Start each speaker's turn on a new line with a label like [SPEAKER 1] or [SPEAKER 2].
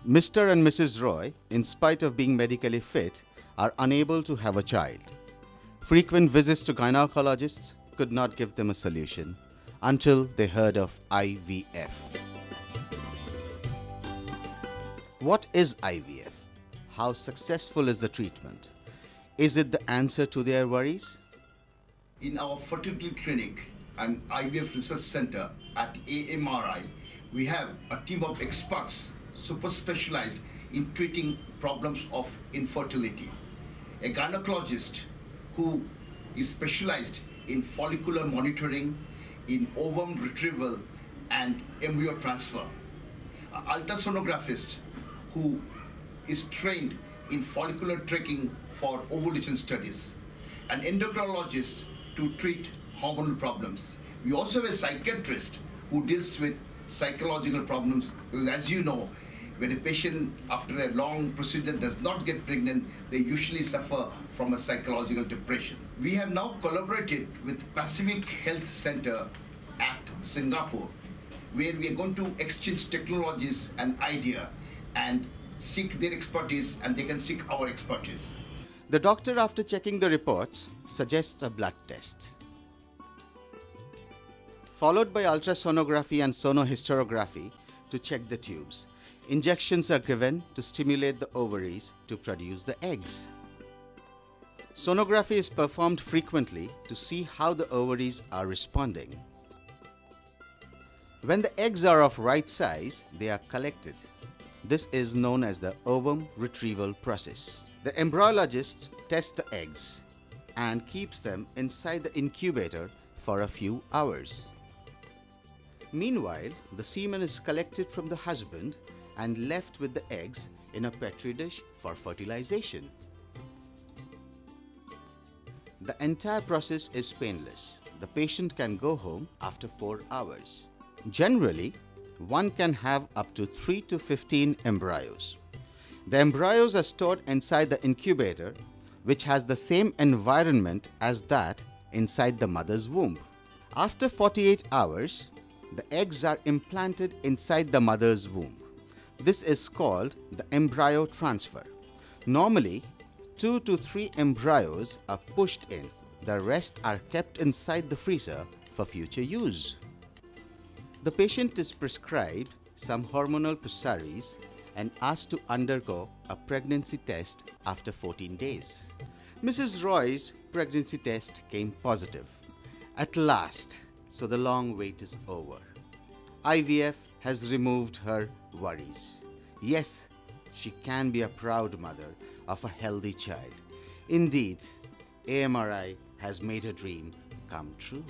[SPEAKER 1] Mr. and Mrs. Roy, in spite of being medically fit, are unable to have a child. Frequent visits to gynecologists could not give them a solution until they heard of IVF. What is IVF? How successful is the treatment? Is it the answer to their worries?
[SPEAKER 2] In our fertility clinic and IVF research center at AMRI, we have a team of experts super specialized in treating problems of infertility. A gynecologist who is specialized in follicular monitoring, in ovum retrieval and embryo transfer. An ultrasonographist who is trained in follicular tracking for ovulation studies. An endocrinologist to treat hormonal problems. We also have a psychiatrist who deals with psychological problems, because as you know, when a patient after a long procedure does not get pregnant, they usually suffer from a psychological depression. We have now collaborated with Pacific Health Center at Singapore, where we are going to exchange technologies and idea and seek their expertise, and they can seek our expertise.
[SPEAKER 1] The doctor, after checking the reports, suggests a blood test, followed by ultrasonography and sonohysterography to check the tubes. Injections are given to stimulate the ovaries to produce the eggs. Sonography is performed frequently to see how the ovaries are responding. When the eggs are of right size, they are collected. This is known as the ovum retrieval process. The embryologist tests the eggs and keeps them inside the incubator for a few hours. Meanwhile, the semen is collected from the husband and left with the eggs in a petri dish for fertilization. The entire process is painless. The patient can go home after 4 hours. Generally, one can have up to 3 to 15 embryos. The embryos are stored inside the incubator, which has the same environment as that inside the mother's womb. After 48 hours, the eggs are implanted inside the mother's womb. This is called the embryo transfer. Normally, 2 to 3 embryos are pushed in. The rest are kept inside the freezer for future use. The patient is prescribed some hormonal pessaries and asked to undergo a pregnancy test after 14 days. Mrs. Roy's pregnancy test came positive. At last, so the long wait is over. IVF has removed her worries. Yes, she can be a proud mother of a healthy child. Indeed, AMRI has made her dream come true.